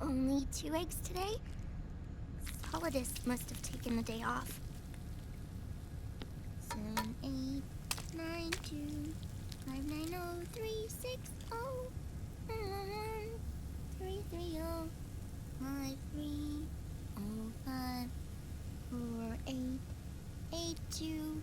Only 2 eggs today? Solidus must have taken the day off. 7, 8, 9, 2, 5, 9, 0, 3, 6, 0, 3, 3, 0, 5, 3, 0, 5, 4, 8, 8, 2,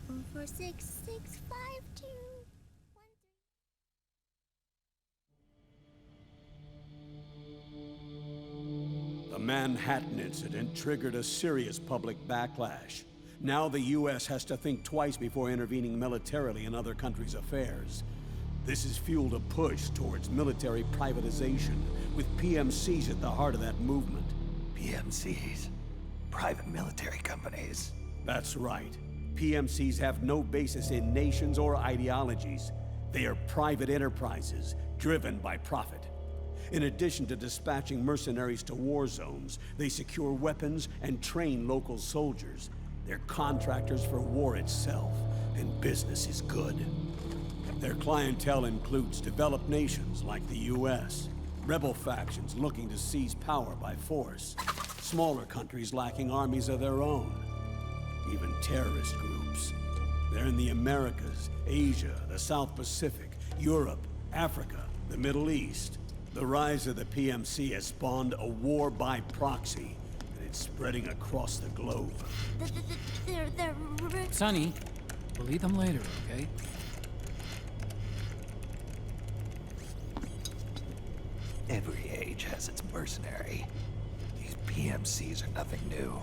0, 4, 6, 6, 5, 2, 1, 3. The Manhattan incident triggered a serious public backlash. Now the U.S. has to think twice before intervening militarily in other countries' affairs. This has fueled a push towards military privatization, with PMCs at the heart of that movement. PMCs? Private military companies? That's right. PMCs have no basis in nations or ideologies. They are private enterprises, driven by profit. In addition to dispatching mercenaries to war zones, they secure weapons and train local soldiers. They're contractors for war itself, and business is good. Their clientele includes developed nations like the US, rebel factions looking to seize power by force, smaller countries lacking armies of their own, even terrorist groups. They're in the Americas, Asia, the South Pacific, Europe, Africa, the Middle East. The rise of the PMC has spawned a war by proxy, and it's spreading across the globe. They're... Sonny, we'll eat them later, okay? Every age has its mercenary. These PMCs are nothing new.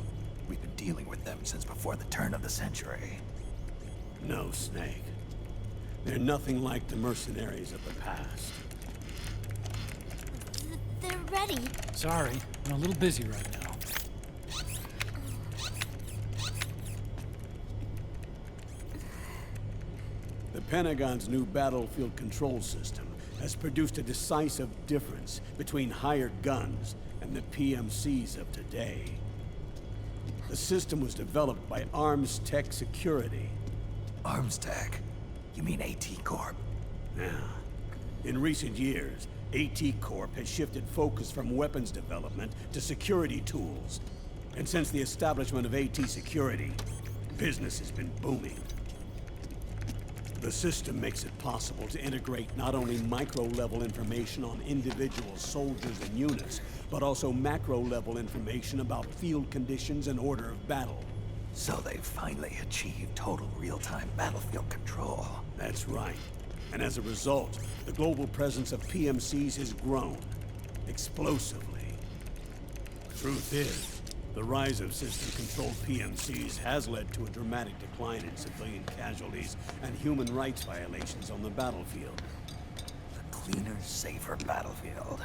We've been dealing with them since before the turn of the century. No, Snake. They're nothing like the mercenaries of the past. They're ready. Sorry, I'm a little busy right now. The Pentagon's new battlefield control system has produced a decisive difference between hired guns and the PMCs of today. The system was developed by Arms Tech Security. Arms Tech? You mean AT Corp? Yeah. In recent years, AT Corp has shifted focus from weapons development to security tools. And since the establishment of AT Security, business has been booming. The system makes it possible to integrate not only micro-level information on individual soldiers and units, but also macro-level information about field conditions and order of battle. So they've finally achieved total real-time battlefield control. That's right. And as a result, the global presence of PMCs has grown explosively. Truth is, the rise of system-controlled PMCs has led to a dramatic decline in civilian casualties and human rights violations on the battlefield. A cleaner, safer battlefield.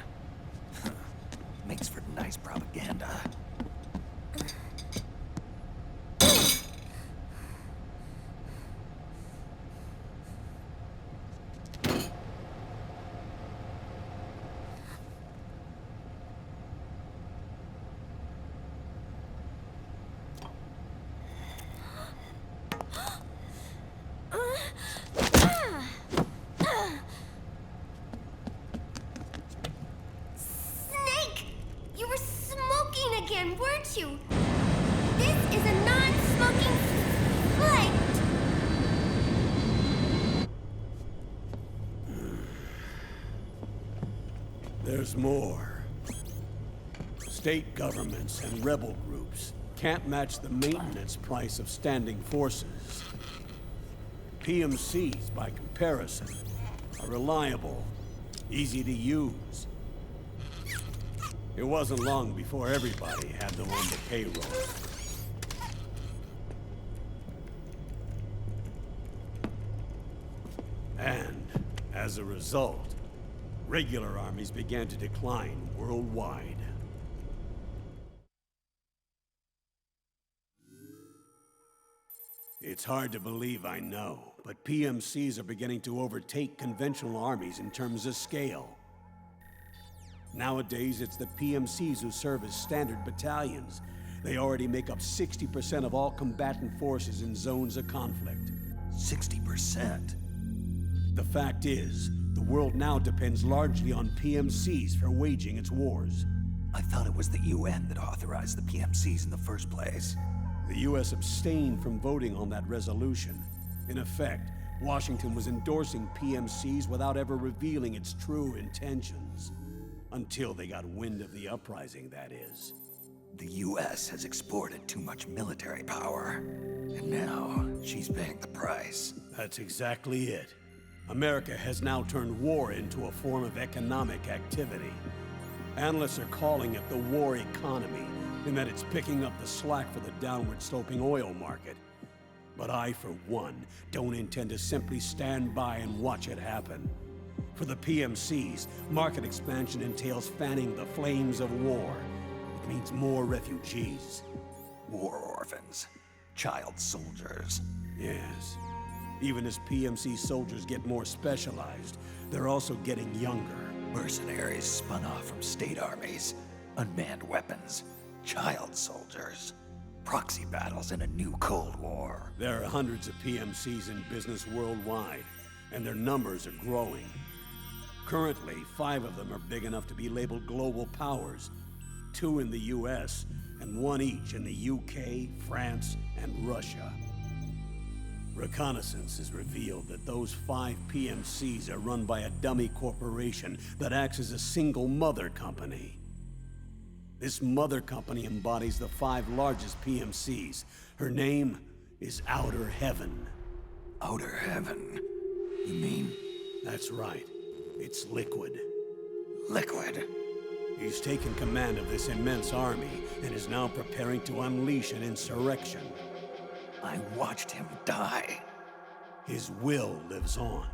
Makes for nice propaganda. Weren't you? This is a non-smoking flight! There's more. State governments and rebel groups can't match the maintenance price of standing forces. PMCs, by comparison, are reliable, easy to use. It wasn't long before everybody had them on the payroll. And, as a result, regular armies began to decline worldwide. It's hard to believe, I know, but PMCs are beginning to overtake conventional armies in terms of scale. Nowadays, it's the PMCs who serve as standard battalions. They already make up 60% of all combatant forces in zones of conflict. 60%? The fact is, the world now depends largely on PMCs for waging its wars. I thought it was the UN that authorized the PMCs in the first place. The U.S. abstained from voting on that resolution. In effect, Washington was endorsing PMCs without ever revealing its true intentions. Until they got wind of the uprising, that is. The US has exported too much military power, and now she's paying the price. That's exactly it. America has now turned war into a form of economic activity. Analysts are calling it the war economy, in that it's picking up the slack for the downward-sloping oil market. But I, for one, don't intend to simply stand by and watch it happen. For the PMCs, market expansion entails fanning the flames of war. It means more refugees. War orphans. Child soldiers. Yes. Even as PMC soldiers get more specialized, they're also getting younger. Mercenaries spun off from state armies. Unmanned weapons. Child soldiers. Proxy battles in a new Cold War. There are hundreds of PMCs in business worldwide, and their numbers are growing. Currently, 5 of them are big enough to be labeled global powers. 2 in the US, and 1 each in the UK, France, and Russia. Reconnaissance has revealed that those 5 PMCs are run by a dummy corporation that acts as a single mother company. This mother company embodies the 5 largest PMCs. Her name is Outer Heaven. Outer Heaven? You mean? That's right. It's Liquid. Liquid? He's taken command of this immense army and is now preparing to unleash an insurrection. I watched him die. His will lives on,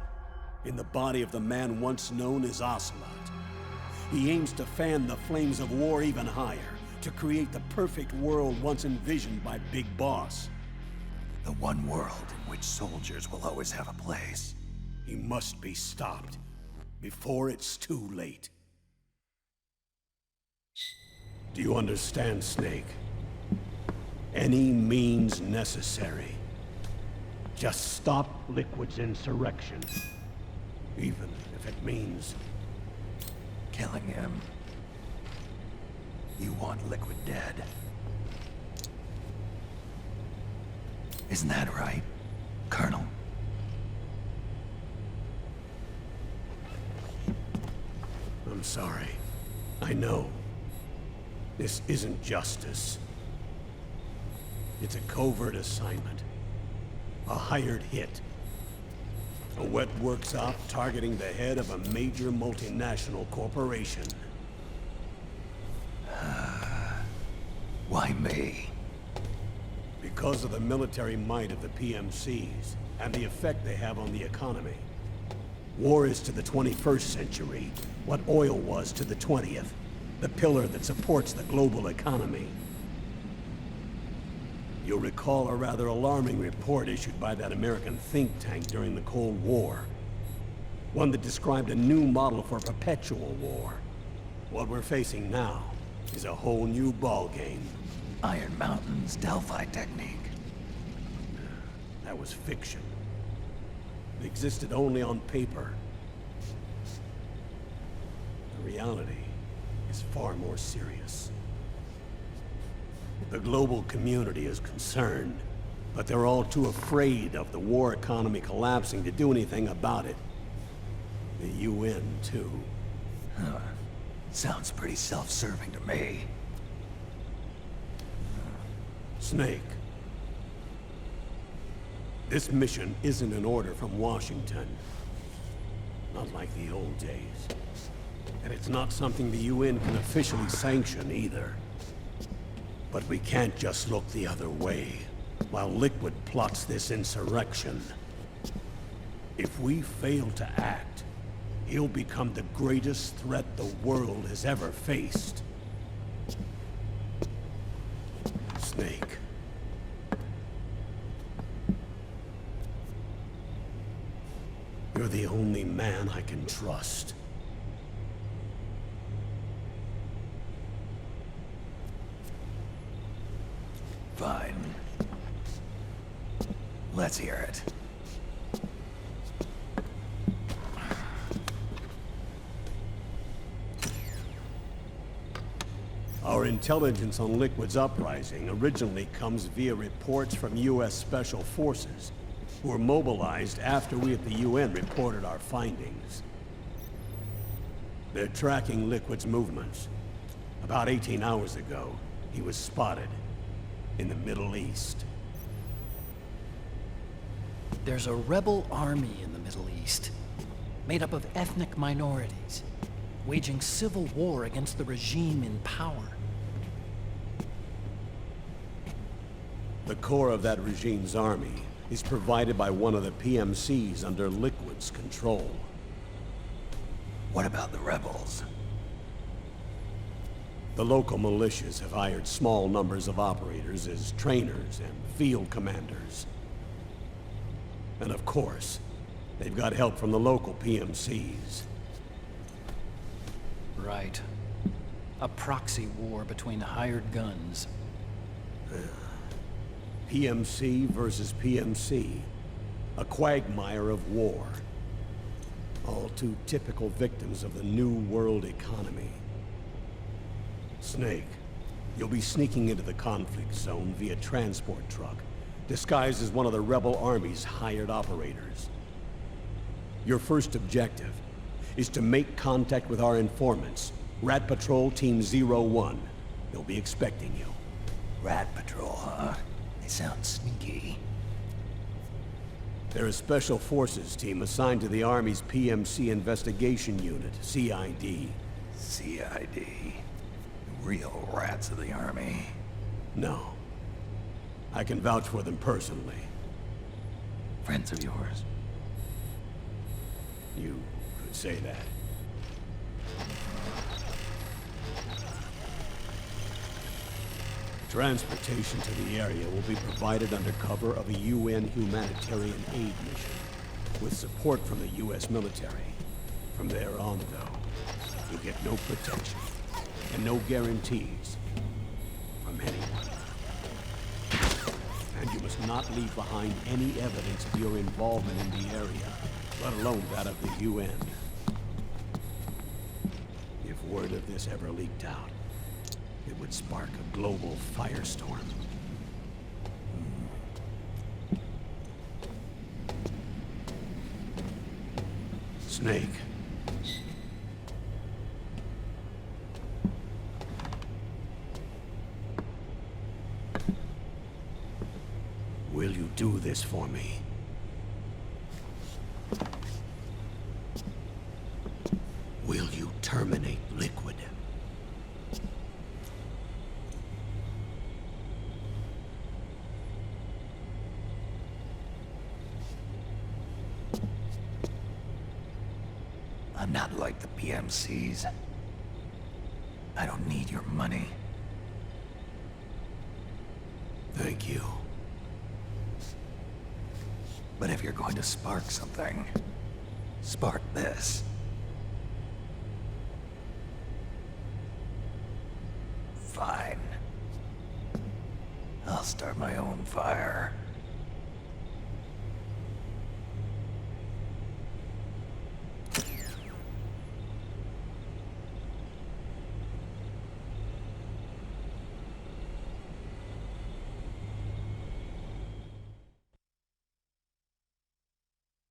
in the body of the man once known as Ocelot. He aims to fan the flames of war even higher, to create the perfect world once envisioned by Big Boss. The one world in which soldiers will always have a place. He must be stopped, before it's too late. Do you understand, Snake? Any means necessary. Just stop Liquid's insurrection. Even if it means killing him. You want Liquid dead. Isn't that right, Colonel? I'm sorry. I know. This isn't justice. It's a covert assignment. A hired hit. A wet works op targeting the head of a major multinational corporation. Why me? Because of the military might of the PMCs, and the effect they have on the economy. War is to the 21st century what oil was to the 20th. The pillar that supports the global economy. You'll recall a rather alarming report issued by that American think tank during the Cold War. One that described a new model for perpetual war. What we're facing now is a whole new ballgame. Iron Mountain's Delphi technique. That was fiction. It existed only on paper. The reality is far more serious. The global community is concerned, but they're all too afraid of the war economy collapsing to do anything about it. The UN, too. Huh. Sounds pretty self-serving to me. Snake. This mission isn't an order from Washington. Not like the old days. And it's not something the UN can officially sanction either. But we can't just look the other way, while Liquid plots this insurrection. If we fail to act, he'll become the greatest threat the world has ever faced. Snake. You're the only man I can trust. Fine. Let's hear it. Our intelligence on Liquid's uprising originally comes via reports from U.S. Special Forces, who were mobilized after we at the UN reported our findings. They're tracking Liquid's movements. About 18 hours ago, he was spotted in the Middle East. There's a rebel army in the Middle East, made up of ethnic minorities, waging civil war against the regime in power. The core of that regime's army is provided by one of the PMCs under Liquid's control. What about the rebels? The local militias have hired small numbers of operators as trainers and field commanders. And of course, they've got help from the local PMCs. Right. A proxy war between hired guns. PMC versus PMC. A quagmire of war. All too typical victims of the new world economy. Snake, you'll be sneaking into the conflict zone via transport truck, disguised as one of the rebel army's hired operators. Your first objective is to make contact with our informants, Rat Patrol Team 01. They'll be expecting you. Rat Patrol, huh? They sound sneaky. They're a special forces team assigned to the Army's PMC Investigation Unit, CID. CID. Real rats of the Army. No. I can vouch for them personally. Friends of yours? You could say that. Transportation to the area will be provided under cover of a UN humanitarian aid mission, with support from the US military. From there on, though, you get no protection, and no guarantees from anyone. And you must not leave behind any evidence of your involvement in the area, let alone that of the UN. If word of this ever leaked out, it would spark a global firestorm. Snake. Will you do this for me? Will you terminate Liquid? I'm not like the PMCs. I don't need your money. Thank you. But if you're going to spark something, spark this. Fine. I'll start my own fire.